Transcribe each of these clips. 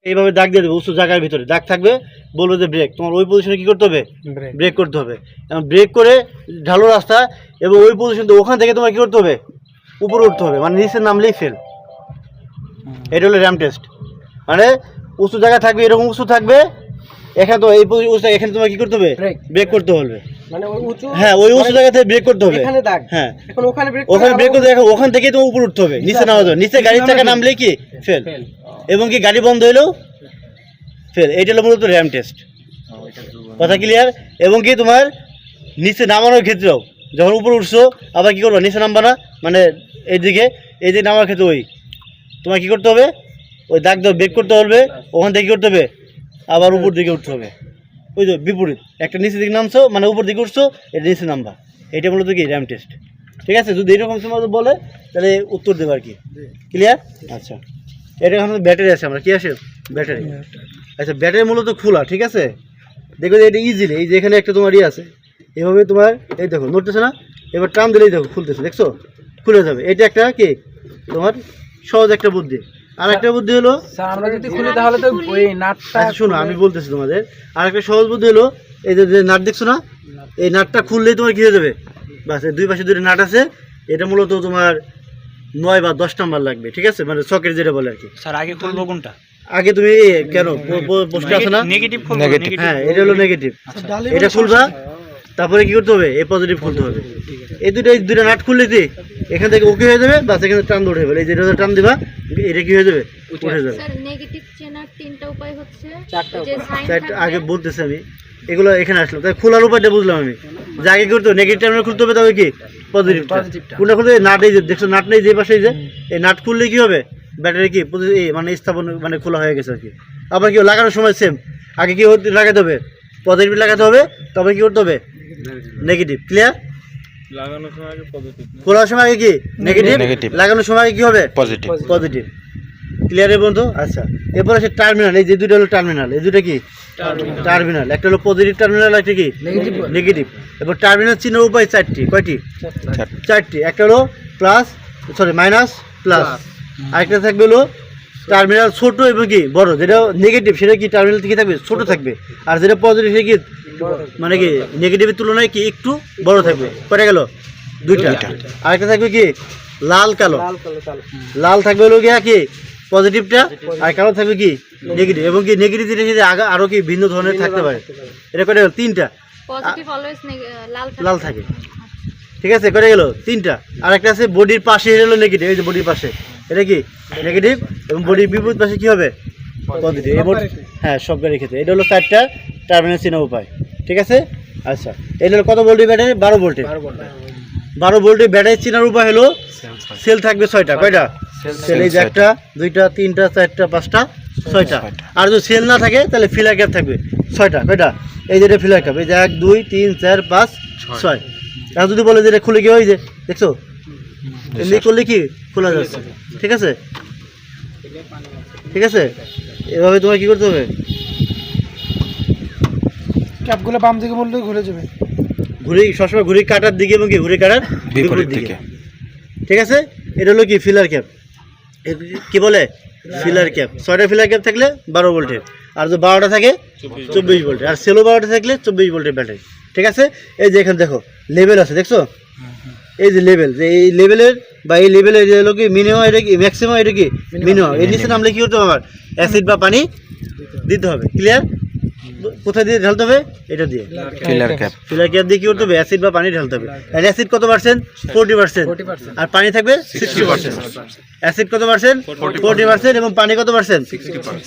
এইভাবে দাগ দিয়ে দেবে উঁচু জায়গার ভিতরে দাগ থাকবে, বলবে যে ব্রেক। তোমার ওই পজিশনে কী করতে হবে? ব্রেক করতে হবে। এবং ব্রেক করে ঢালু রাস্তা এবং ওই পজিশন ওখান থেকে তোমার কী করতে হবে? উপরে উঠতে হবে, মানে নিচে নামলেই ফেল। এটা হলো র্যাম টেস্ট। মানে উঁচু জায়গা থাকবে, এরকম উঁচু থাকবে, এখানে তো এই এখানে তোমার কী করতে হবে? ব্রেক করতে হবে। হ্যাঁ, ওই উঁচু জায়গা থেকে ব্রেক করতে হবে। হ্যাঁ, ওখানে ব্রেক করতে হবে, ওখান থেকেই তোমার উপরে উঠতে হবে, নিচে নামা যাবে। নিচে গাড়ির চাকা নামলে কি ফেল, এবং কি গাড়ি বন্ধ হলেও ফেল। এইটা হলো মূলত র্যাম টেস্ট। কথা ক্লিয়ার? এবং কি তোমার নিচে নামানোর ক্ষেত্রেও যখন উপরে উঠছো আবার কী করবো? নিচে নামবা না, মানে এইদিকে নামার ক্ষেত্রে ওই তোমার কী করতে হবে? ওই দাগ দাও, ব্রেক করতে হবে, ওখান থেকে কী করতে হবে? আবার উপর দিকে উঠতে হবে। ওই তো বিপরীত, একটা নিচের দিকে নামছো মানে উপর দিকে উঠছো, এটা নিচে নামবা। এটা মূলত কি র্যাম টেস্ট। ঠিক আছে? যদি এরকম সময় বলে তাহলে উত্তর দেবো আর কি। ক্লিয়ার? আচ্ছা, এটা এখন ব্যাটারি আছে, আমরা কি আসে ব্যাটারি। আচ্ছা, ব্যাটারি মূলত খোলা। ঠিক আছে, দেখো এটা ইজিলি, এই যে এখানে একটা তোমার ইয়ে আছে, এভাবে তোমার এই দেখো নড়তেছে না, এবার টান দিলেই দেখো খুলতেছে, দেখছো? খুলে যাবে। এটা একটা কি তোমার সহজ একটা বুদ্ধি। আর একটা বুদ্ধি হলো, আমরা যদি খুলি তাহলে তো ওই নাটটা, শোনো আমি বলতেছি তোমাদের, আর একটা সহজ বুদ্ধি হলো, এই যে নাট দেখছো না, এই নাটটা খুললেই তোমার কী হয়ে যাবে? বাস, দুই পাশে দুটো নাট আছে। এটা মূলত তোমার 9 বা 10 নাম্বার লাগবে। ঠিক আছে, মানে সকেট যেটা বলে আর কি। স্যার আগে খুলবো কোনটা? আগে তুমি কেন পোস্টে আছে না নেগেটিভ নেগেটিভ, হ্যাঁ এটা হলো নেগেটিভ। এটা খুলবা, তারপরে কি করতে হবে? এই পজিটিভ খুলতে হবে। এই দুটো নাট খুললে কি এখান থেকে ওকে হয়ে যাবে, বাস এখানে টান উঠে যাবে। এই যেটা টান দিবা, এটা কি হয়ে যাবে? উঠে যাবে। স্যার নেগেটিভ চেনার তিনটা উপায় হচ্ছে, চারটা আগে বলতেছি আমি, এগুলো এখানে আসলাম তাই খোলার উপায়টা বুঝলাম আমি। যে আগে করতে হবে নেগেটিভ টার্মিনাল খুলতে হবে, তবে কি পজিটিভটা। কোনটা খুলতে? নাট, এই যে দেখছো নাট নেই যে পাশে, যে এই নাট খুললে কি হবে? ব্যাটারি কি মানে স্থাপন মানে খোলা হয়ে গেছে আর কি। আবার কি লাগানোর সময় সেম, আগে কি লাগাতে হবে? পজিটিভ লাগাতে হবে, তবে কি করতে হবে? নেগেটিভ। ক্লিয়ার? খোলার সময় আগে কি নেগেটিভ, লাগানোর সময় কি হবে? পজিটিভ। ক্লিয়ার এ বন্ধু? আচ্ছা, এরপর আছে টার্মিনাল। এই যে দুটো হলো টার্মিনাল, এই দুটো কি টার্মিনাল। একটা হলো পজিটিভ টার্মিনাল, একটা কি নেগেটিভ। এবার টার্মিনাল চিহ্নের উপায় চারটি। কয়টি? চারটি। একটা হলো প্লাস, সরি মাইনাস, প্লাস। আরেকটা থাকবে হলো টার্মিনাল ছোট এবং কি বড়। যেটা নেগেটিভ সেটা কি টার্মিনাল থেকে থাকবে ছোট থাকবে, আর যেটা পজিটিভ সেটা কি মানে কি নেগেটিভের তুলনায় কি একটু বড় থাকবে। কয়টা গেল? দুইটা। আরেকটা থাকবে কি লাল কালো। লাল থাকবে হলো গিয়া কি পজিটিভটা, আর কালো থাকবে কি নেগেটিভ। এবং কি নেগেটিভ যেটা আরও কি ভিন্ন ধরনের থাকতে পারে। এটা কয়টা গেল? তিনটা। পজিটিভ অলওয়েজ লাল থাকে। ঠিক আছে, কয়টা গেল? তিনটা। আর একটা আছে বডির পাশে, এটা হলো নেগেটিভ। এই যে বডির পাশে এটা কি নেগেটিভ, এবং বডির বিপরীত পাশে কি হবে? পজিটিভ। হ্যাঁ, সব গাড়ির ক্ষেত্রে এটা হলো চারটা টার্মিনাল চেনার উপায়। ঠিক আছে? আচ্ছা, এটা হলো কত ভোল্টের ব্যাটারি? 12 ভোল্টের। 12 ভোল্টের ব্যাটারি চেনার উপায় হলো সেল থাকবে 6টা। কয়টা সেল? এই যে 1টা 2টা 3টা 4টা 5টা 6টা। আর যদি সেল না থাকে তাহলে ফিলার ক্যাপ থাকবে 6টা। কয়টা? এই যে ফিলার ক্যাপ, এই যে 1 2 3 4 5 6। আর যদি বলে যে এটা খুলে গিয়ে ওই যে দেখছো এমনি করলে কি খোলা যাচ্ছে। ঠিক আছে? ঠিক আছে, এভাবে তোমার কি করতে হবে? ক্যাপগুলো বাম দিকে বললে ঘুরে যাবে, ঘুরি সবসময় ঘুরি কাটার দিকে এবং কি ঘুরি কাটার বিপরীত দিকে। ঠিক আছে, এটা হলো কি ফিলার ক্যাপ। কি বলে? Filler cap. 6টা ফিলার ক্যাপ থাকলে 12 ভোল্টের, আর যদি 12টা থাকে 24 ভোল্টের, আর সেলো 12টা থাকলে 24 ভোল্টের ব্যাটারি। ঠিক আছে, এই যে এখানে দেখো লেভেল আছে, দেখছো? এই যে লেভেল, যে এই লেভেলের বা এই লেভেলের যে হলো কি মিনিমাম, এটা কি ম্যাক্সিমাম, এটা কি মিনিমাম। এর নিচে নামলে কি করতে হবে? আমার অ্যাসিড বা পানি দিতে হবে। ক্লিয়ার? কোথায় দিয়ে ঢালতে হবে? এটা দিয়ে ফিলার ক্যাপ দিয়ে কি করতে হবে? অ্যাসিড বা পানি ঢালতে হবে। আর অ্যাসিড কত পার্সেন্ট? 40%, আর পানি থাকবে 60%। অ্যাসিড কত পার্সেন্ট? 40%, এবং পানি কত পার্সেন্ট?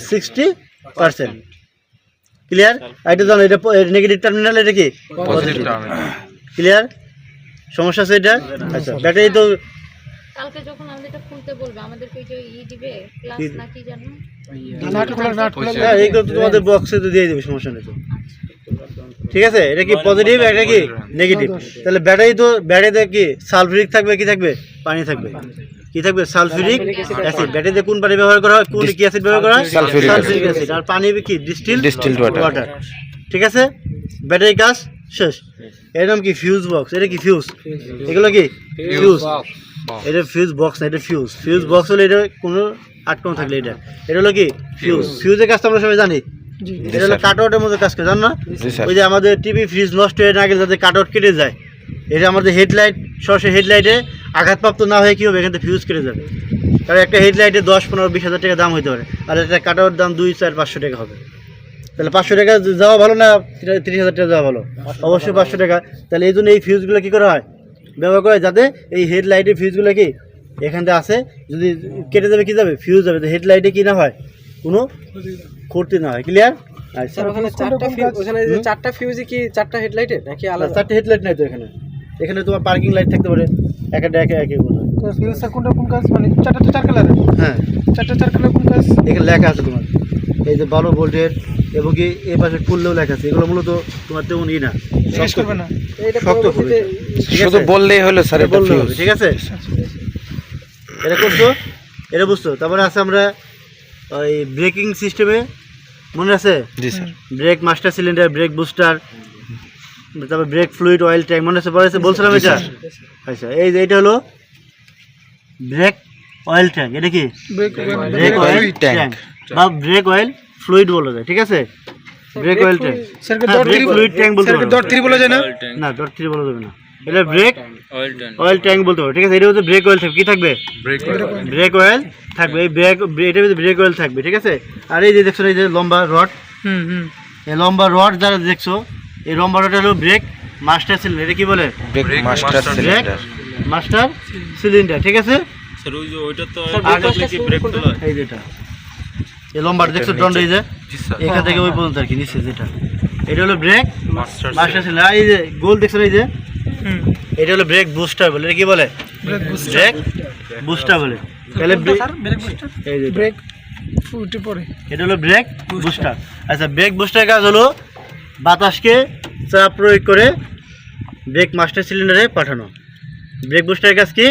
60%। ক্লিয়ার? এটা জানো, এটা নেগেটিভ টার্মিনাল, এটা কি পজিটিভ টার্মিনাল। ক্লিয়ার? সমস্যা আছে এটা? আচ্ছা, ব্যাটারি তো কালকে যখন আমাদের এটা খুলতে বলবে আমাদেরকে যে দিবে ক্লাস নাকি জানো নাট খোলা হ্যাঁ, এইগুলো তো তোমাদের বক্সে তো দিয়ে দেবে, সমস্যা নেই তো। ঠিক আছে, এটা কি পজিটিভ, এটা কি নেগেটিভ। তাহলে ব্যাটারিতে কি সালফিউরিক থাকবে, কি থাকবে? পানি থাকবে। কি থাকবে? Sulphuric acid. ব্যাটারিতে কোন পানি ব্যবহার করা হয়? কোন কি অ্যাসিড ব্যবহার করা হয়? Sulphuric acid. আর পানি কি? Distilled water. ঠিক আছে, ব্যাটারি কাজ শেষ। এর নাম কি? Fuse box. এটা কি ফিউজ? এগুলো কি ফিউজ? এটা ফিউজ বক্স না, এটা ফিউজ। ফিউজ বক্স হলে এটা কোনো আটকানো থাকলে এটা হলো কি ফিউজ। ফিউজের কাজটা আমরা সবাই জানি, জি এটা হলো কাটআউটের মধ্যে কাজ করে, জান না? জি স্যার। ওই যে আমাদের টিভি ফ্রিজ নষ্ট হয়ে না গেলে যাতে কাটআউট কেটে যায়, এটা আমাদের হেডলাইট সরাসরি হেডলাইটে আঘাতপ্রাপ্ত না হয়ে কী হবে, এখান থেকে ফিউজ কেটে যাবে। কারণ একটা হেডলাইটে 10-15-20 হাজার টাকা দাম হতে পারে, আর একটা কাটআউট দাম 2-4-500 টাকা হবে। তাহলে 500 টাকা যাওয়া ভালো না 30,000 টাকা যাওয়া ভালো? অবশ্যই 500 টাকা। তাহলে এই জন্য এই ফিউজগুলো কী করা হয়, ব্যবহার করে, যাতে এই হেডলাইটের ফিউজগুলো কি এখান থেকে আসে, যদি কেটে যাবে কি যাবে, ফিউজ যাবে, তো হেডলাইটে কি না হয়, কোনো ক্ষতি না হয়। ক্লিয়ার? আচ্ছা, স্যার ওখানে চারটা ফিউজ, ওখানে যে চারটা ফিউজই কি চারটা হেডলাইটে নাকি আলাদা? 4টে হেডলাইট নাই তো এখানে, এখানে তোমার পার্কিং লাইট থাকতে পারে, একটা একই কথা। তো ফিউজ স্যার কোনটা কোন কাজ, মানে চারটা 4 কালারের, হ্যাঁ, চারটা 4 কালার কোন কাজ? এখানে লেখা আছে তোমার, এই যে 12 ভোল্টের, এবং কি এই পাশে খুললেও লেখা আছে। এগুলো মূলত তোমার তেমন ই না, জিজ্ঞেস করবে না। এইটা শক্ত খুবই, পরবর্তীতে ঠিক শুধু আছে? বললেই হলো স্যার, এটা এটা বললে হবে, ফিউজ। ঠিক আছে? এটা করছো, এটা বুঝছো। তারপরে আছে আমরা ওই ব্রেকিং সিস্টেমে, মনে আছে? জি sir. Brake master cylinder, brake booster, তারপর ব্রেক ফ্লুইড, অয়েল ট্যাঙ্ক, মনে আছে? বলছিলাম এটা। আচ্ছা, এই যে এটা হলো ব্রেক অয়েল ট্যাঙ্ক। এটা কি brake brake oil tank tank বা ব্রেক অয়েল ফ্লুইড বলা যায়, ঠিক আছে? ব্রেক অয়েল ট্যাঙ্ক, স্যারকে হ্যাঁ, ব্রেক ফ্লুইড ট্যাঙ্ক বলতে স্যারকে পারো। ডট 3 বলা যায় না? না, ডট 3 বলা যাবে না, এটা ব্রেক অয়েল ট্যাঙ্ক বলতে পারো, ঠিক আছে? এটা হচ্ছে ব্রেক অয়েল থাকবে, কি থাকবে? ব্রেক অয়েল থাকবে, এই এটার ভিতরে ব্রেক অয়েল থাকবে, ঠিক আছে? আর এই যে দেখছো, এই যে লম্বা রড, এই লম্বা রড যারা দেখছো, এই লম্বা রডটা হলো ব্রেক মাস্টার সিলিন্ডার। এটা কি বলে? Brake master brake cylinder. Master cylinder, ঠিক আছে? স্যার এই যেটা এই লম্বাটা দেখছো, দণ্ড, এই যে এখান থেকে ওই পর্যন্ত আর কি নিচে যেটা, এটা হলো ব্রেক মাস্টার সিলিন্ডার। আর এই যে গোল দেখছো, এই যে এটা হলো ব্রেক বুস্টার বলে। এটা কি বলে? ব্রেক বুস্টার বলে। তাহলে এই যে ব্রেক ফুটে পড়ে। এটা হলো ব্রেক বুস্টার। আচ্ছা, ব্রেক বুস্টারের কাজ হলো বাতাসকে চাপ প্রয়োগ করে ব্রেক মাস্টার সিলিন্ডারে পাঠানো। ব্রেক বুস্টারের কাজ কি?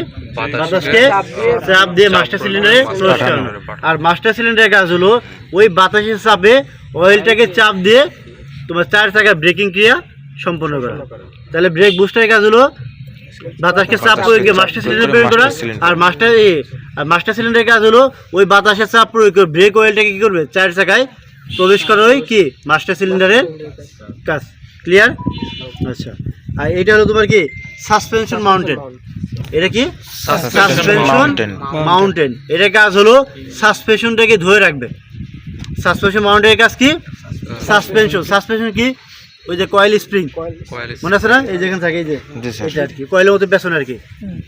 বাতাসকে চাপ দিয়ে মাস্টার সিলিন্ডারে প্রবেশ করানো। আর মাস্টার সিলিন্ডারের কাজ হলো ওই বাতাসের চাপে অয়েলটাকে চাপ দিয়ে তোমার 4 চাকার ব্রেকিং ক্রিয়া সম্পন্ন করা। তাহলে ব্রেক বুস্টারের কাজ হলো বাতাসকে চাপ প্রয়োগ করে মাস্টার সিলিন্ডারে প্রয়োগ করা। আর মাস্টার সিলিন্ডারের কাজ হলো ওই বাতাসের চাপ প্রয়োগ করে ব্রেক অয়েলটাকে কি করবে, 4 চাকায় প্রবেশ করাই কি মাস্টার সিলিন্ডারের কাজ। ক্লিয়ার? আচ্ছা, আর এটা হলো তোমার কি সাসপেনশন মাউন্টেন। এটা কি সাসপেনশন মাউন্টেন। এটার কাজ হলো সাসপেনশনটাকে ধরে রাখবে। সাসপেনশন মাউন্টেনের কাজ কি? সাসপেনশন কি? ওই যে কয়েল স্প্রিং, মনে আছে না? এই যেখানে থাকে, এই যে এটা আর কি কয়েলের মতো পেছনে আর কি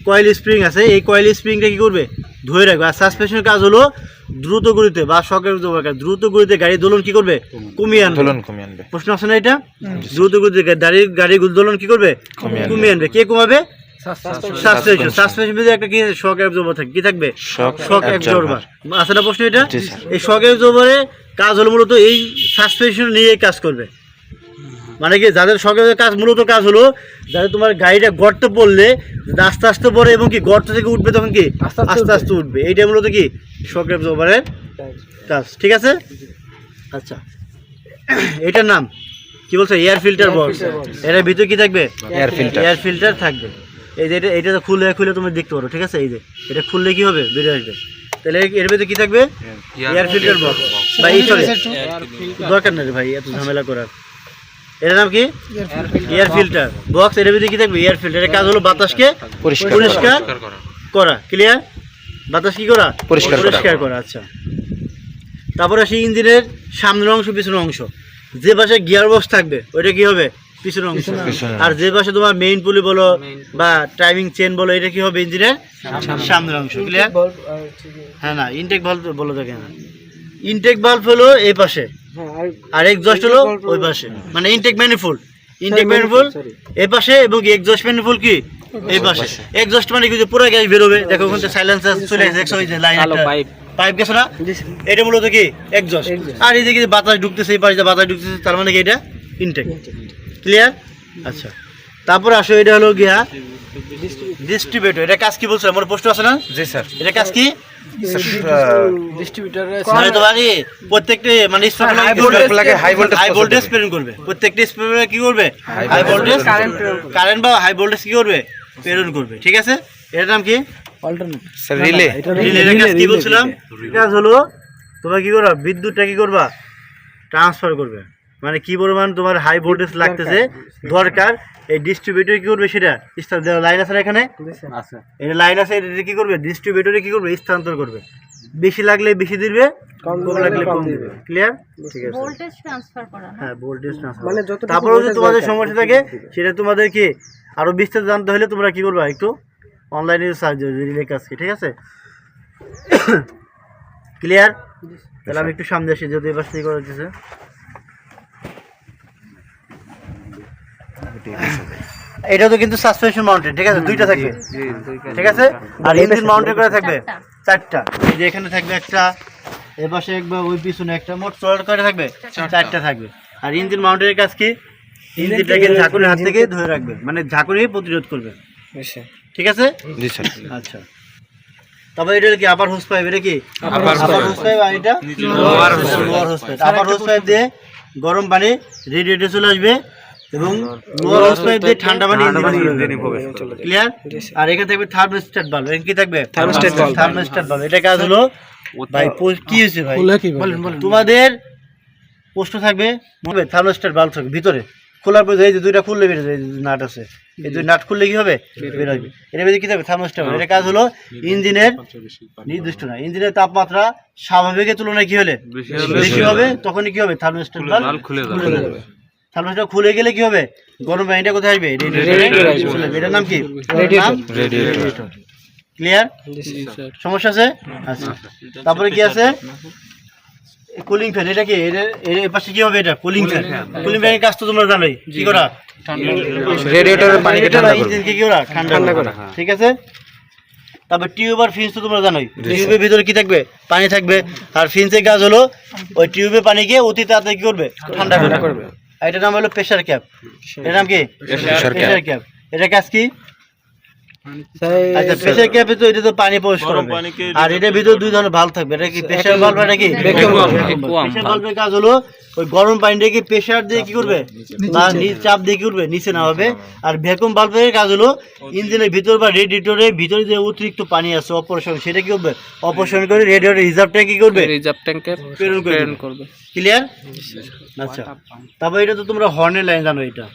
কয়েল স্প্রিং আছে। এই কয়েল স্প্রিংটা কি করবে, ধরে রাখবে। আর সাসপেনশনের কাজ হলো দ্রুত গতিতে বা শকের দ্রুত গতিতে গাড়ির দোলন কি করবে, কমিয়ে আনবে। প্রশ্ন আছে না এটা? দ্রুত গতিতে গাড়ির দোলন কি করবে, কমিয়ে আনবে। কে কমাবে? সাসপেনশন। সাসপেনশন একটা কি শক অ্যাবজর্বার থাকে, কি থাকবে, শক অ্যাবজর্বার। আছে না প্রশ্ন এটা? এই শক অ্যাবজর্বারের কাজ হলো মূলত এই সাসপেনশন নিয়ে কাজ করবে। মানে কি যাদের শকের কাজ মূলত কাজ হলো যাদের তোমার গাড়িটা গর্ত পড়লে আস্তে আস্তে পড়ে এবং কি গর্ত থেকে উঠবে তখন কি আস্তে আস্তে উঠবে, এইটা মূলত কি শক অ্যাবজর্বারের কাজ, ঠিক আছে? আচ্ছা, এটার নাম কি বলছো? Air filter box. এটার ভিতরে কি থাকবে? এয়ার ফিল্টার থাকবে। এই যে এটা তো খুলে তুমি দেখতে পারো, ঠিক আছে? এই যে এটা খুললে কি হবে, বেরিয়ে আসবে। তাহলে এর ভিতরে কি থাকবে? এয়ার ফিল্টার বক্স বা এই সরি দরকার নেই ভাই এত ঝামেলা করার। এটার নাম কি? Air filter box. এর ভিতরে কি থাকবে? Air filter. এর কাজ হলো বাতাসকে পরিষ্কার করা। ক্লিয়ার? বাতাস কি করা? পরিষ্কার করা। আচ্ছা, তারপরে সেই ইঞ্জিনের সামনের অংশ পিছনের অংশ, যে পাশে গিয়ার বক্স থাকবে ওইটা কি হবে, পিছনের অংশ। আর যে পাশে তোমার মেইন পুলি বলো বা টাইমিং চেন বলো, এটা কি হবে, ইঞ্জিনের সামনের অংশ। ক্লিয়ার? হ্যাঁ, না ইনটেক ভালভ বলো থাকে না। ইনটেক ভালভ হলো এই পাশে আর এক্সজস্ট হলো ওই পাশে, মানে ইনটেক ম্যানিফোল্ড এই পাশে এবং এক্সজস্ট ম্যানিফোল্ড কি এই পাশে। এক্সজস্ট মানে কি, পুরো গ্যাস বেরোবে। দেখো ওখান থেকে সাইলেন্সার চলে আসে, দেখছো ওই যে লাইন পাইপ গেছে না, এটা মূলত কি এক্সজস্ট। আর এই যে বাতাস ঢুকতেছে, এই পাশে বাতাস ঢুকতেছে, তার মানে কি এটা ইনটেক। ক্লিয়ার? আচ্ছা, তারপরে আসো এটা হলো গিয়া ডিস্ট্রিবিউটর। এটা কাজ কি বলছো, আমার প্রশ্ন আছে না? জি স্যার। এটা কাজ কি? মানে তোমার প্রত্যেকটা মানে হাই ভোল্টেজ প্রেরণ করবে। প্রত্যেকটা স্পিকারে কি করবে, হাই ভোল্টেজ কারেন্ট বা হাই ভোল্টেজ কি করবে, প্রেরণ করবে। ঠিক আছে? এটার নাম কি? স্যার রিলে রিলের কাজ কি বলছিলাম? কাজ হলো তোমরা কি করবা, বিদ্যুৎটা কি করবা, ট্রান্সফার করবে। মানে কি পরিমাণ তোমার হাই ভোল্টেজ লাগতেছে দরকার, এই ডিস্ট্রিবিউটর কি করবে সেটা লাইন আছে না এখানে, এটা লাইন আছে, এটা কি করবে ডিস্ট্রিবিউটরে কি করবে স্থানান্তর করবে। বেশি লাগলে বেশি দিবে, কম লাগলে কম দিবে। ক্লিয়ার? ঠিক আছে। ভোল্টেজ ট্রান্সফার করা না? হ্যাঁ, ভোল্টেজ ট্রান্সফার। মানে যতটুকু তারপরে যদি voltage তোমাদের দরকার। সমস্যা থাকে সেটা তোমাদের কি আরো বিস্তারিত জানতে হলে তোমরা কি করবা, একটু অনলাইনে সার্চ দিবে রিলে কাজ কি। ঠিক আছে? ক্লিয়ার? তাহলে আমি একটু সামনে আসি, যদি এবার থেকে করা হচ্ছে। এটা তো কিন্তু সাসপেনশন মাউন্টেন, ঠিক আছে, দুইটা থাকবে, ঠিক আছে। আর ইঞ্জিন মাউন্টেন করে থাকবে চারটা, এই যে এখানে থাকবে একটা, এর পাশে একবার, ওই পিছনে একটা, মোট টোটাল কয়টা থাকবে, চারটা থাকবে। আর ইঞ্জিন মাউন্টেনের কাজ কি, ইঞ্জিনটাকে ঝাঁকুনির হাত থেকে ধরে রাখবে, মানে ঝাঁকুনি প্রতিরোধ করবে। ঠিক আছে? জি স্যার। আচ্ছা, তবে এটা কি আপার হোস পাইপ, এটা কি আপার হোস পাইপ, আর এটা লোয়ার হোস পাইপ। আপার হোস পাইপ দিয়ে গরম পানি রেডিয়েটরে চলে আসবে এবং লোয়ার হোস পাইপ দিয়ে ঠান্ডা পানি ইঞ্জিনে প্রবেশ করবে। ক্লিয়ার? আর এখানে থাকবে থার্মোস্ট্যাট ভালভ, এখানে কি থাকবে, থার্মোস্ট্যাট ভালভ। এটা কাজ হলো ভাই, কি হয়েছে ভাই, তোমাদের প্রশ্ন থাকবে, থার্মোস্ট্যাট ভালভ থাকবে ভিতরে, খোলার পর এই যে দুইটা খুললে বেরো যায়, নাট আছে, এই দুই নাট খুললে কি হবে, বের হবে। এর মধ্যে কি থাকবে, থার্মোস্ট্যাট। এটা কাজ হলো ইঞ্জিনের নির্দিষ্ট না, ইঞ্জিনের তাপমাত্রা স্বাভাবিকের তুলনায় কি হলে বেশি হবে, তখনই কি হবে, থার্মোস্ট্যাট ভালভ খুলে যাবে। থার্মোস্ট্যাট খুলে গেলে কি হবে, গরম পানিটা কোথায় আসবে, রেডিয়েটরে। এটার নাম কি, রেডিয়েটর। ক্লিয়ার? সমস্যা আছে? আচ্ছা, তারপরে কি আছে, কুলিং ফ্যান। এটা কি, এর পাশে কি হবে, এটা কুলিং ফ্যান। কুলিং ফ্যানের কাজ তো তোমরা জানোই, কি করা, রেডিয়েটরের পানিকে ঠান্ডা করা, ইঞ্জিনকে কি করা, ঠান্ডা করা। ঠিক আছে? তারপর টিউব আর ফিন্স তো তোমরা জানোই, টিউবের ভিতরে কি থাকবে, পানি থাকবে। আর ফিন্সের কাজ হলো ওই টিউবের পানিকে অতি তাড়াতাড়ি কি করবে, ঠান্ডা করবে। আর এটার নাম হলো প্রেসার ক্যাপ। এটার নাম কি, প্রেসার ক্যাপ। এটার কাজ কি, আচ্ছা, প্রেসার ক্যাপে তো এটা তো পানি প্রবেশ করবে। আর এটার ভিতরে দুই ধরনের ভালভ থাকবে, এটা কি প্রেসার ভালভ, এটা কি ভ্যাকুয়াম ভালভ। প্রেসার ভালভের কাজ হলো ওই গরম পানিটাকে প্রেসার দিয়ে কি করবে, বা চাপ দিয়ে কি করবে, নিচে না হবে। আর ভ্যাকুয়াম ভালভের কাজ হলো ইঞ্জিনের ভিতর বা রেডিয়েটরের ভিতরে যে অতিরিক্ত পানি আছে অপসারণ, সেটা কি করবে, অপসারণ করে রেডিয়েটরের রিজার্ভ ট্যাঙ্কে কি করবে, রিজার্ভ ট্যাঙ্কে প্রেরণ করবে। ক্লিয়ার? আচ্ছা, তারপর এটা তো তোমরা হর্নের লাইন জানো, এটা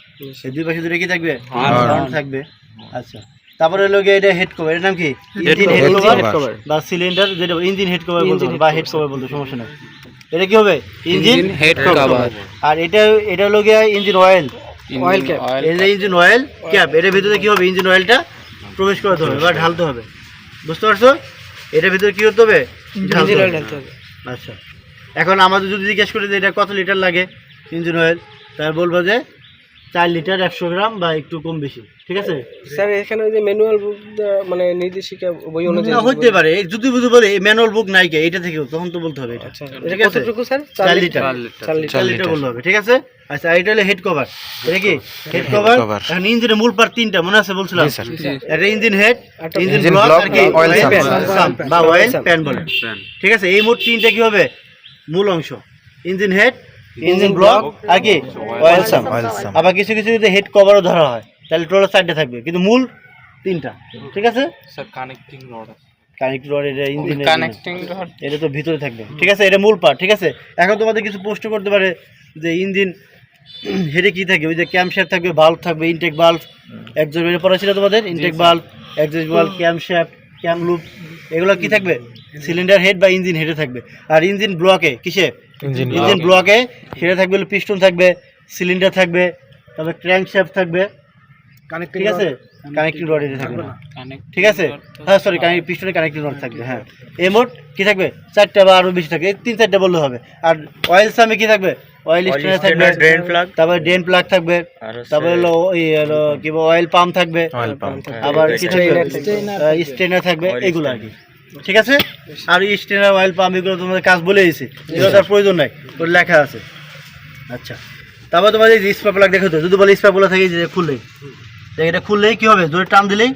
এই দুই পাশে দুটো কি থাকবে, হর্ন থাকবে। আচ্ছা, তারপরে হলো গিয়ে এটা হেড কভার। এর নাম কি, ইঞ্জিন হেড কভার বা সিলিন্ডার, যেটা ইঞ্জিন হেড কভার বলতে বা হেড কভার বলতে সমস্যা নেই। এটা কি হবে, ইঞ্জিন হেড কভার। আর এটা হলো গিয়ে ইঞ্জিন অয়েল ক্যাপ। এই যে ইঞ্জিন অয়েল ক্যাপ, এর ভিতরে কি হবে, ইঞ্জিন অয়েলটা প্রবেশ করাতে হবে বা ঢালতে হবে। বুঝতে পারছো? এটার ভিতরে কি করতে হবে, ইঞ্জিন অয়েল ঢালতে হবে। আচ্ছা, এখন আমাদের যদি জিজ্ঞেস করি যে এটা কত লিটার লাগে ইঞ্জিন অয়েল, তাহলে বলবো যে 4 লিটার 100 গ্রাম বা একটু কম বেশি। ঠিক আছে স্যার? এখানে ওই যে ম্যানুয়াল বুক, মানে নির্দেশিকা বই অনুযায়ী হতে পারে, যদি বুঝতে বলে ম্যানুয়াল বুক নাই কে, এটা থেকে তখন তো বলতে হবে এটা। ঠিক আছে, কতটুকু স্যার? 4 লিটার 4 লিটার বলতে হবে। ঠিক আছে? আচ্ছা, এটা হলো হেড কভার। এটা কি হেড কভার। এখন ইঞ্জিনের মূল পার্ট তিনটা মনে আছে বলছিলাম, এটা ইঞ্জিন হেড, ইঞ্জিন ব্লক, আর কি অয়েল সাম্প বা অয়েল প্যান বলে। ঠিক আছে, এই মোট তিনটা কি হবে, মূল অংশ, ইঞ্জিন হেড, ইঞ্জিন ব্লক, আর কি অয়েল সাম্প। আবার কিছু কিছু যদি হেড কভারও ধরা হয় তাহলে টোটাল 4টা থাকবে, কিন্তু মূল 3টা। ঠিক আছে sir, connecting rod, connecting rod, এটা ইঞ্জিনের কানেক্টিং রড, এটা তো ভিতরে থাকবে। ঠিক আছে, এটা মূল পার্ট। ঠিক আছে, এখন তোমাদের কিছু প্রশ্ন করতে পারে যে ইঞ্জিন হেডে কি থাকে, ওই যে ক্যামশ্যাফট থাকবে, ভালভ থাকবে, ইনটেক ভালভ, এক্সজস্ট পড়া ছিল তোমাদের, intake valve, exhaust valve, camshaft, cam loop, এগুলো কি থাকবে, সিলিন্ডার হেড বা ইঞ্জিন হেডে থাকবে। আর ইঞ্জিন ব্লকে কিসে, ইঞ্জিন ব্লকে সেটা থাকবে হলো পিস্টন থাকবে, সিলিন্ডার থাকবে, তারপরে ক্র্যাঙ্কশ্যাফট থাকবে। ঠিক আছে, কানেক্টিং রড এটা থাকবে না। ঠিক আছে, হ্যাঁ সরি, পিস্টনে কানেক্টিং রড থাকবে। হ্যাঁ, এই মোট কি থাকবে, 4টা বা আরো বেশি থাকবে, 3-4টা বললে হবে। আর অয়েল সামে কি থাকবে, অয়েল স্টেনার থাকবে, ড্রেন প্লাগ, তারপরে ড্রেন প্লাগ থাকবে, তারপরে হলো ওই হলো কি অয়েল পাম্প থাকবে, আবার কি থাকবে, স্টেনার থাকবে, এগুলো আর কি। ঠিক আছে, আর স্টেনার, অয়েল পাম্প, এগুলো তোমাদের কাজ বলে দিয়েছি, এগুলো তার প্রয়োজন নাই, ওর লেখা আছে। আচ্ছা, তারপর তোমাদের স্পার্ক প্লাগ দেখো তো, যদি বলে স্পার্ক প্লাগ থাকে যে খুললেই, এটা খুললেই কি হবে, জোরে টান দিলেই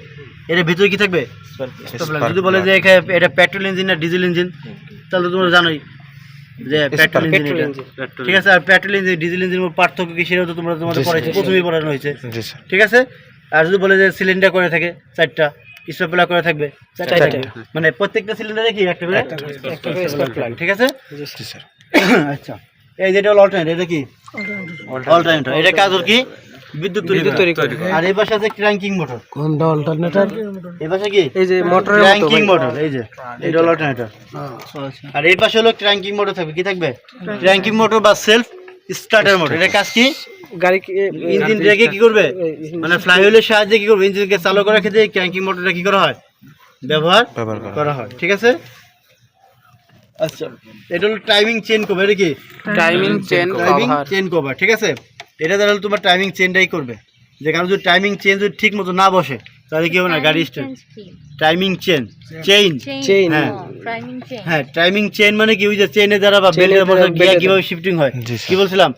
এর ভিতরে কি থাকবে, স্পার্ক প্লাগ। যদি বলে যে এটা পেট্রোল ইঞ্জিন না ডিজেল ইঞ্জিন, তাহলে তোমরা জানোই যে পেট্রোল ইঞ্জিন এটা। ঠিক আছে, আর পেট্রোল ইঞ্জিন ডিজেল ইঞ্জিনের পার্থক্য কি সেটাও তো তোমাদের পড়াইছে, প্রথমেই পড়ানো হয়েছে। ঠিক আছে, আর যদি বলে যে সিলিন্ডার করে থাকে 4টা, স্পার্ক প্লাগ করা থাকবে চারটে। মানে প্রত্যেকটা সিলিন্ডারে কি একটা করে একটা করে স্পার্ক প্লাগ। ঠিক আছে। জি স্যার। আচ্ছা, এই যেটা হলো অল্টারনেটর, এটা কি অল্টারনেটর, এটা কাজ ওর কি বিদ্যুৎ তৈরি করে। আর এই পাশে আছে ক্র্যাঙ্কিং মোটর, কোনটা অল্টারনেটর? এই পাশে কি এই যে মোটরের মতো ক্র্যাঙ্কিং ভাই। মোটর, এই যে এটা হলো অল্টারনেটর। আর এই পাশে হলো ক্র্যাঙ্কিং মোটর থাকবে, কি থাকবে ক্র্যাঙ্কিং মোটর বা সেলফ স্টার্টার মোটর। এটা কাজ কি গাড়ি ইঞ্জিন রেখে কি করবে, মানে ফ্লাইহুইলের সাহায্যে কি করবে ইঞ্জিনকে চালু করার ক্ষেত্রে ক্র্যাঙ্কিং মোটরটা কি করা হয় ব্যবহার করা হয়। ঠিক আছে। আচ্ছা, এটা হলো টাইমিং চেন কভার, এটা কি timing chain timing chain cover. ঠিক আছে, এটা দ্বারা হলো তোমার টাইমিং চেনটাই করবে, যে কারণ যদি টাইমিং চেন যদি ঠিক মতো না বসে তাহলে কি হবে না গাড়ি স্টার্ট। Timing chain chain. হ্যাঁ টাইমিং চেইন। হ্যাঁ, টাইমিং চেন মানে কি ওই যে চেনের দ্বারা বা বেল্টের মধ্যে দ্বারা, গিয়ার বেল্টের কিভাবে শিফটিং হয়, জি স্যার। কি বলছিলাম,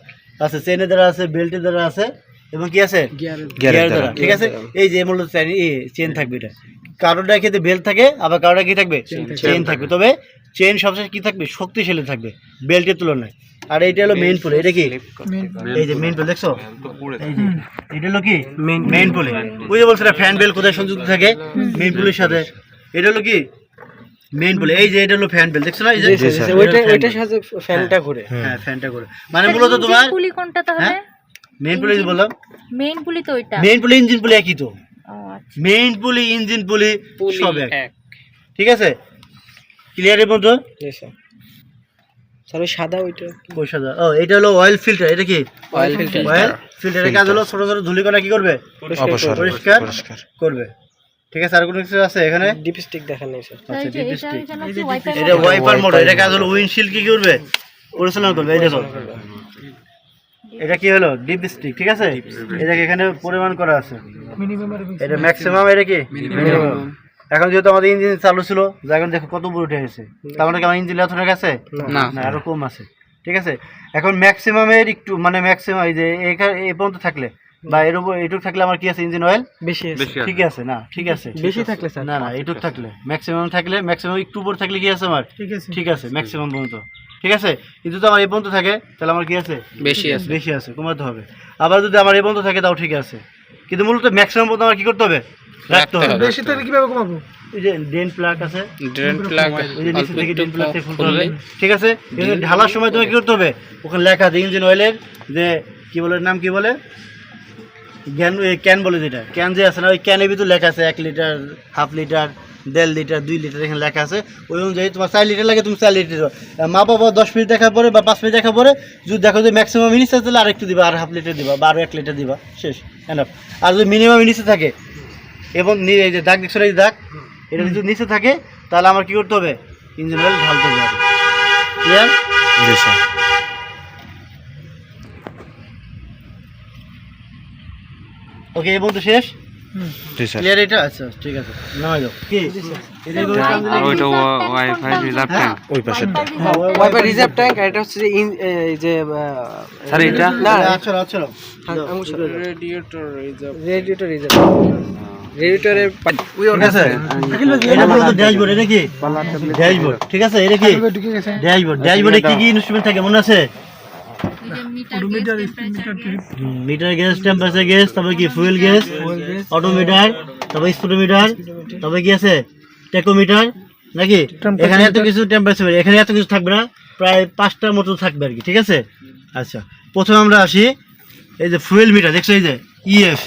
আচ্ছা চেনের দ্বারা আছে, বেল্টের দ্বারা আছে, এবং কি আছে গিয়ার দ্বারা। ঠিক আছে, এই যে মূলত চেন থাকবে, এটা কারোটার ক্ষেত্রে বেল্ট থাকে, আবার কারোটা কি থাকবে চেন থাকবে, তবে চেন সবশেষ কি থাকবে শক্তিশালী থাকবে বেল্টের তুলনায়। আর এইটা হলো মেইন পুলি, এটা কি এই যে মেইন পুলি দেখছো, এই যে এটা হলো কি মেইন পুলি। ওই যে বলছিলাম ফ্যান বেল্ট কোথায় সংযুক্ত থাকে মেইন পুলির সাথে, এটা হলো কি মেইন পুলি। এই যে এটা হলো ফ্যান বেল্ট দেখছো না, এই যে ওইটার সাথে ফ্যানটা ঘুরে। হ্যাঁ ফ্যানটা করে, মানে মূলত তোমার পুলি কোনটা তাহলে? হ্যাঁ মেইন পুলি বললাম, মেইন পুলি তো ওইটা। মেইন পুলি ইঞ্জিন পুলি একই তো, ও আচ্ছা। মেইন পুলি ইঞ্জিন পুলি সব এক। ঠিক আছে, ক্লিয়ার? এর মধ্যে স্যার ওই সাদা ওইটা পয়সা দাও। ও এটা হলো অয়েল ফিল্টার, এটা কি অয়েল ফিল্টার। অয়েল ফিল্টারের কাজ হলো ছোট ছোট ধূলিকণা কি করবে পরিষ্কার করবে। ঠিক আছে, আর কোনো কিছু আছে এখানে? ডিপস্টিক দেখেন নাই স্যার। আচ্ছা, এই যে এটা ডিপস্টিক, যেন কি ওয়াইপার এটা ওয়াইপার মোটর, এটা কাজ হলো উইন্ডশিল্ড কি করবে পরিচালনা করবে। এই দেখো এটা কি হলো ডিপস্টিক। ঠিক আছে, এটা এখানে পরিমাণ করা আছে, এটা ম্যাক্সিমাম, এটা কি মিনিমাম। এখন যেহেতু আমাদের ইঞ্জিন চালু ছিল, এখন দেখো কত উপরে উঠে গেছে, তার মানে কি আমার ইঞ্জিন এত টাকা আছে না না, আরো কম আছে। ঠিক আছে, এখন ম্যাক্সিমামের একটু মানে ম্যাক্সিমাম এই যে এই পর্যন্ত থাকলে বা এর উপর এটুক থাকলে আমার কি আছে ইঞ্জিন অয়েল বেশি আছে। ঠিক আছে না, ঠিক আছে বেশি থাকলে স্যার না না এটুক থাকলে ম্যাক্সিমাম থাকলে, ম্যাক্সিমাম একটু উপর থাকলে কি আছে আমার ঠিক আছে ম্যাক্সিমাম পর্যন্ত। ঠিক আছে, কিন্তু তো আমার এই পর্যন্ত থাকে তাহলে আমার কি আছে বেশি আছে, কমাতে হবে। আবার যদি আমার এই পর্যন্ত থাকে তাও ঠিক আছে, কিন্তু মূলত ম্যাক্সিমাম পর্যন্ত আমার কি করতে হবে রাখতে হবে। বেশি থাকলে কিভাবে কমাবো? এই যে ড্রেন প্লাগ আছে, ড্রেন প্লাগ ওই যে নিচে থেকে ড্রেন প্লাগ থেকে খুলতে হবে। ঠিক আছে, কিন্তু ঢালার সময় তোমাকে কি করতে হবে, ওখানে লেখা আছে ইঞ্জিন অয়েলের যে কি বলে নাম কি বলে ক্যান বলে, যেটা ক্যান যে আছে না, ওই ক্যানের ভিতর লেখা আছে 1 litre, half litre, 1.5 litre, 2 litre, এখানে লেখা আছে। ওই অনুযায়ী তোমার 4 লিটার লাগে, তুমি 4 লিটার দিবা। মা বাবা 10 মিনিট দেখার পরে বা 5 মিনিট দেখার পরে যদি দেখো যে ম্যাক্সিমাম ইনিশে তাহলে আর একটু দিবা, আর হাফ লিটার দিবা বা আরও 1 লিটার দিবা, শেষ এনাফ। আর যদি মিনিমাম ইনিশে থাকে এবং এই যে দাগ দেখছো এই দাগ, এটা যদি নিচে থাকে তাহলে আমার কি করতে হবে ইঞ্জিন অয়েল ঢালতে হবে। ক্লিয়ার? জি স্যার। ওকে, এবং তো শেষ জি স্যার। ক্লিয়ার এটা? আচ্ছা ঠিক আছে, নামাই দাও। কি এটা ওইটা ওয়াইফাই রিজার্ভ ট্যাঙ্ক ওই পাশে। ওয়াইপার রিজার্ভ ট্যাঙ্ক, আর এটা হচ্ছে যে এই যে স্যার এটা না আচ্ছা আচ্ছা রেডিয়েটর রিজার্ভ রেডিয়েটরের ঠিক আছে, এটা বলতো ড্যাশবোর্ড, এটা কি ড্যাশবোর্ড। ঠিক আছে, এটা কি ড্যাশবোর্ড। ড্যাশবোর্ডে কি কি ইনস্ট্রুমেন্ট থাকে মনে আছে? মিটার গ্যাস, টেম্পারেচার গ্যাস, তারপরে কি ফুয়েল গ্যাস, অটোমিটার, তারপরে স্পিডোমিটার, তারপরে কি আছে টেকোমিটার নাকি। এখানে এত কিছু টেম্পারেচার, এখানে এত কিছু থাকবে না, প্রায় 5টার মতো থাকবে আর কি। ঠিক আছে, আচ্ছা প্রথমে আমরা আসি এই যে ফুয়েল মিটার, দেখছো এই যে ইএফ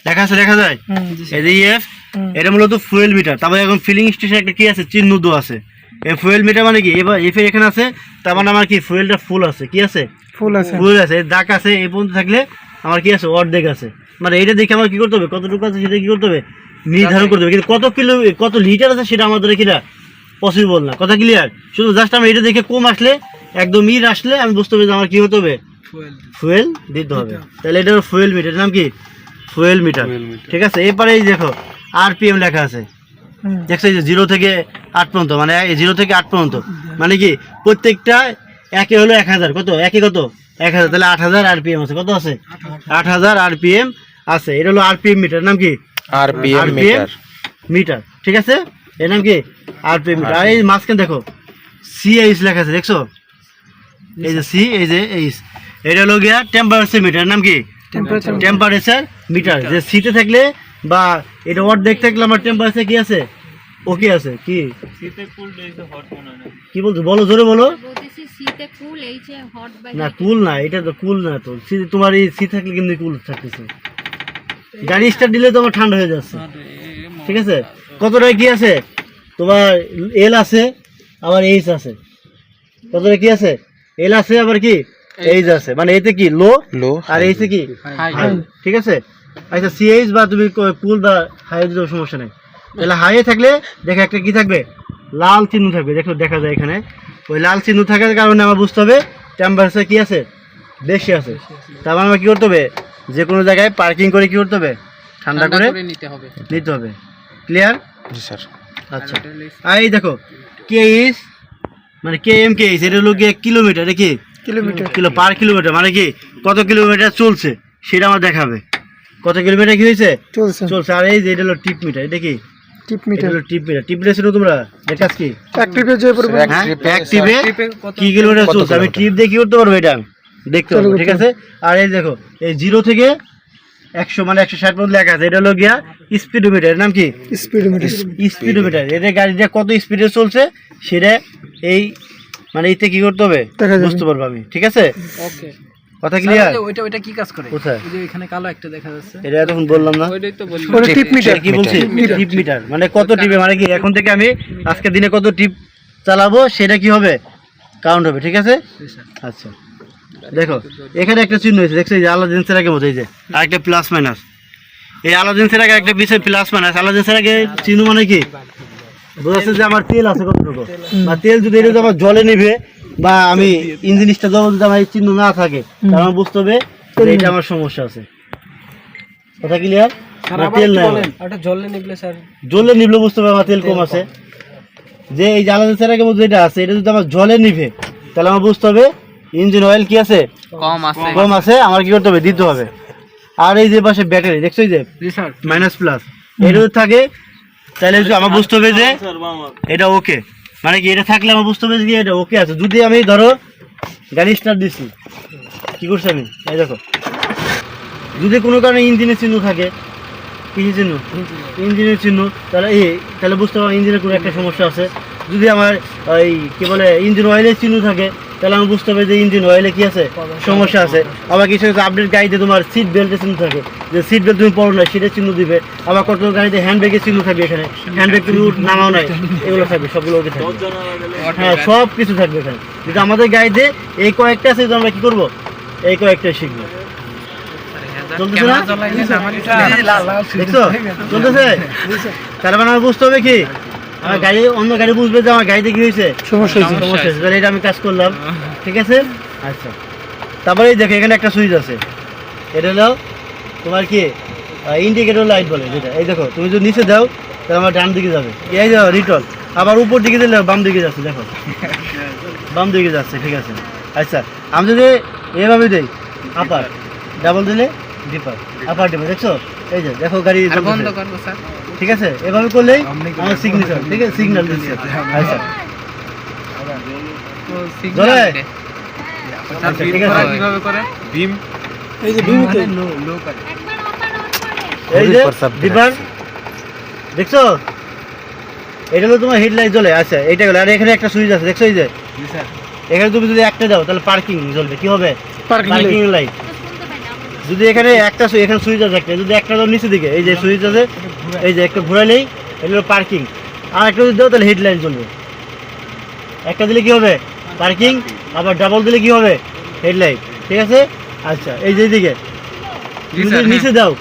দেখা আছে, দেখা যায় এই যে ইএফ, এটা মূলত ফুয়েল মিটার। তারপরে এখন ফিলিং স্টেশন একটা কি আছে চিহ্ন দেওয়া আছে, এই ফুয়েল মিটার মানে কি এবার এফ এখানে আছে, তার মানে আমার কি ফুয়েলটা ফুল আছে, কি আছে ফুল আছে, দাগ আছে এই পর্যন্ত থাকলে আমার কি আছে অর্ধেক আছে। মানে এটা দেখে আমার কি করতে হবে কতটুকু আছে সেটা কি করতে হবে নির্ধারণ করতে হবে, কিন্তু কত লিটার আছে সেটা আমাদের কিনা পসিবল না। কথা ক্লিয়ার? শুধু জাস্ট আমি এটা দেখে কম আসলে একদম আসলে আমি বুঝতে হবে যে আমার কি হতে হবে ফুয়েল দিতে হবে। তাহলে এটা ফুয়েল মিটার, নাম কি ফুয়েল মিটার। ঠিক আছে, এরপরে এই দেখো আরপিএম লেখা আছে, দেখছো এই যে 0 থেকে 8 পর্যন্ত, মানে 0 থেকে 8 পর্যন্ত, মানে কি প্রত্যেকটা একে হলো 1000, কত একে কত 1000, তাহলে 8000 আরপিএম আছে, কত আছে 8000 আরপিএম আছে। এটা হলো আরপিএম মিটার, নাম কি আরপিএম মিটার মিটার। ঠিক আছে, এর নাম কি আরপিএম মিটার। আর এই মাঝখানে দেখো সিএইচ লেখা আছে, দেখছো এই যে সি, এই যে এইচ, এটা হলো গিয়া টেম্পারেচার মিটার, নাম কি টেম্পারেচার মিটার। যে সিতে থাকলে বা এটা অর্ধেক থাকলে আমার টেম্পারেচার কি আছে, ওকে আছে। কি কি বলছো, বলো জোরে বলো। বলতেছি শীতে কুল, এই যে হট বা না কুল না, এটা তো কুল না তো। তোমার এই সি থাকলে কিন্তু কুল থাকতেছে। গাড়ি স্টার্ট দিলে তো আমার ঠান্ডা হয়ে যাচ্ছে, ঠিক আছে। কতটায় কি আছে তোমার, এল আছে আবার এইচ আছে। কতটা কি আছে, এল আছে আবার কি এইচ আছে, মানে এতে কি লো লো আর এইচে কি হাই, ঠিক আছে। আচ্ছা সিএইচ বা তুমি কুল বা হাই দিলেও সমস্যা নেই। তাহলে হাইয়ে থাকলে দেখো একটা কি থাকবে, লাল চিহ্ন থাকবে। দেখো দেখা যায় এখানে, ওই লাল চিহ্ন থাকার কারণে আমার বুঝতে হবে টেম্পারেচার কি আছে, বেশি আছে। তার মানে আমার কি করতে হবে, যে কোনো জায়গায় পার্কিং করে কি করতে হবে, ঠান্ডা করে নিতে হবে। ক্লিয়ার? জি স্যার। আচ্ছা আর এই দেখো কেএইচ মানে কেএম কেএইচ, এটা হলো গিয়ে কিলোমিটার, কি কিলো পার কিলোমিটার, মানে কি কত কিলোমিটার চলছে সেটা আমার দেখাবে। কত কিলোমিটার কি হয়েছে চলছে। আর এই যে এটা হলো টিপ মিটার, এটা কি টিপ মিটার, টিপ মিটার। টিপ মিটার ছিল তোমরা দেখাস কি এক টিপে কি কিলোমিটার চলছে, আমি টিপ দিয়ে কি করতে পারবো, এটা দেখতে পারবো, ঠিক আছে। আর এই দেখো এই 0 থেকে 100 মানে 160 পর্যন্ত লেখা আছে, এটা হলো গিয়া স্পিডোমিটার। এর নাম কি স্পিডোমিটার। এটা গাড়িটা কত স্পিডে চলছে সেটা এই মানে এতে কি করতে হবে বুঝতে পারবো আমি, ঠিক আছে। ওকে, কথা ক্লিয়ার? ওইটা কি কাজ করে? কোথায়? এই যে এখানে কালো একটা দেখা যাচ্ছে, এটা এতক্ষণ বললাম না, ওইটাই তো বলি। টিপ মিটার। কি বলছি, টিপ মিটার মানে কত টিপে, মানে কি এখন থেকে আমি আজকে দিনে কত টিপ চালাবো সেটা কি হবে, কাউন্ট হবে, ঠিক আছে। আচ্ছা দেখো এখানে একটা চিহ্ন হয়েছে, দেখছো এই যে আলাদিন সেরাকের মতো, এই যে আরেকটা প্লাস মাইনাস। এই আলাদিন সেরাকে একটা বিষয় প্লাস মাইনাস। আলাদিন সেরাকে চিহ্ন মানে কি বোঝাচ্ছে যে আমার তেল আছে কতটুকু, বা তেল যদি এটা আমার জলে নিবে বা আমি ইঞ্জিন স্টার্ট দেবো, যদি আমার এই চিহ্ন না থাকে তাহলে আমার বুঝতে হবে যে এটা আমার সমস্যা আছে। কথা ক্লিয়ার? তেল নাই, ওটা জ্বললে নিবলে স্যার, জ্বলে নিবলে বুঝতে হবে আমার তেল কম আছে। যে এই আলাদিন সেরাকের মধ্যে এটা আছে, এটা যদি আমার জলে নিবে তাহলে আমার বুঝতে হবে ইঞ্জিন অয়েল কি আছে, কম আছে, আমার কি করতে হবে, দিতে হবে। আর এই যে পাশে ব্যাটারি দেখছো, এই যে মাইনাস প্লাস, এটা যদি থাকে তাহলে আমার বুঝতে হবে যে এটা ওকে, মানে কি এটা থাকলে আমার বুঝতে হবে যে এটা ওকে আছে। যদি আমি ধরো গাড়ি স্টার্ট দিচ্ছি, কি করছি আমি, এই দেখো যদি কোনো কারণে ইঞ্জিনের চিহ্ন থাকে, কিসের চিহ্ন, ইঞ্জিনের চিহ্ন, তাহলে বুঝতে পারবো ইঞ্জিনের কোনো একটা সমস্যা আছে। যদি আমার ওই কি বলে ইঞ্জিন অয়েলের চিহ্ন থাকে তাহলে আমি বুঝতে হবে যে ইঞ্জিন অয়েলে কি আছে, সমস্যা আছে। আবার কিছু আপডেট গাড়িতে তোমার সিট বেল্টের চিহ্ন থাকে, যে সিট বেল্ট তুমি পড়ো না সেটার চিহ্ন দিবে। আবার কত গাড়িতে হ্যান্ড ব্রেকের চিহ্ন থাকবে, এখানে হ্যান্ড ব্রেক তুমি নামাও নাই, এগুলো থাকবে, সবগুলো ওকে থাকবে। হ্যাঁ সব কিছু থাকবে এখানে। কিন্তু আমাদের গাড়িতে এই কয়েকটা আছে, তো আমরা কি করবো, এই কয়েকটাই শিখবো। চলতেছে না, দেখছো চলতেছে। তার মানে আমার বুঝতে হবে কি, আমার গাড়ি অন্য গাড়ি বুঝবে যে আমার গাড়িতে কি হয়েছে, সমস্যা হয়েছে, তাহলে এটা আমি কাজ করলাম, ঠিক আছে। আচ্ছা তারপরে এই দেখো এখানে একটা সুইচ আছে, এটা হলো তোমার কি ইন্ডিকেটর লাইট বলে যেটা। এই দেখো তুমি যদি নিচে দাও তাহলে আমার ডান দিকে যাবে, এই যাও রিটল। আবার উপর দিকে দিলে বাম দিকে যাচ্ছে, দেখো বাম দিকে যাচ্ছে, ঠিক আছে। আচ্ছা আমি যদি এভাবে দিই আপার, ডাবল দিলে ডিপার, আপার ডিপার, দেখছো এই যে দেখো গাড়ি বন্ধ করবো স্যার, ঠিক আছে। এভাবে করলেই আমার সিগনেচার, ঠিক আছে, সিগন্যাল দিচ্ছে। আচ্ছা ধরে আচ্ছা ঠিক আছে, কিভাবে করে বিম, এই যে বিম লো করে, এই যে ডিপার, দেখছো এটা হলো তোমার হেডলাইট জ্বলে। আচ্ছা এইটা গেল। আর এখানে একটা সুইচ আছে, দেখছো এই যে, এখানে তুমি যদি একটা দাও তাহলে পার্কিং জ্বলবে, কি হবে, পার্কিং লাইট। যদি এখানে একটা এখানে সুইচ আছে একটা, যদি একটা দাও নিচের দিকে, এই যে সুইচ আছে, এই যে একটা ঘোরালেই এটা হলো পার্কিং। আর একটা যদি দাও তাহলে হেডলাইট জ্বলবে। একটা দিলে কি হবে, পার্কিং, আবার ডাবল দিলে কি হবে, হেডলাইট, ঠিক আছে। আচ্ছা এই যে দিকে যদি নিচে দাও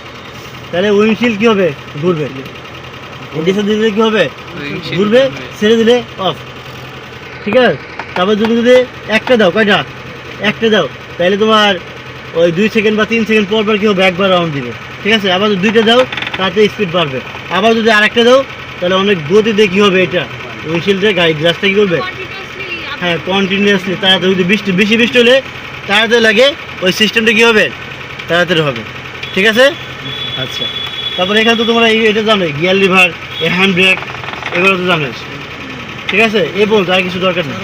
তাহলে উইন্ডশিল্ড কি হবে, ঘুরবে। নিচে দিলে কি হবে, ঘুরবে, ছেড়ে দিলে অফ, ঠিক আছে। তারপর যদি একটা দাও, কয়টা, একটা দাও, তাহলে তোমার ওই 2 সেকেন্ড বা 3 সেকেন্ড পর পর কি হবে, একবার রাউন্ড দিবে, ঠিক আছে। আবার যদি দুইটা দাও তাতে স্পিড বাড়বে। আবার যদি আরেকটা দাও তাহলে অনেক গতি দিয়ে কী হবে, এটা উইন্ডশিল্ডে গাড়ি গ্লাসটা কী করবে, হ্যাঁ কন্টিনিউয়াসলি তাড়াতাড়ি। যদি বেশি বৃষ্টি হলে তাড়াতাড়ি লাগে, ওই সিস্টেমটা কী হবে, তাড়াতাড়ি হবে, ঠিক আছে। আচ্ছা তারপরে এখানে তো তোমরা এটা জানো, গিয়ার লিভার, হ্যান্ড ব্রেক, এগুলো তো জানো, ঠিক আছে। এই বলতো আর কিছু দরকার নেই।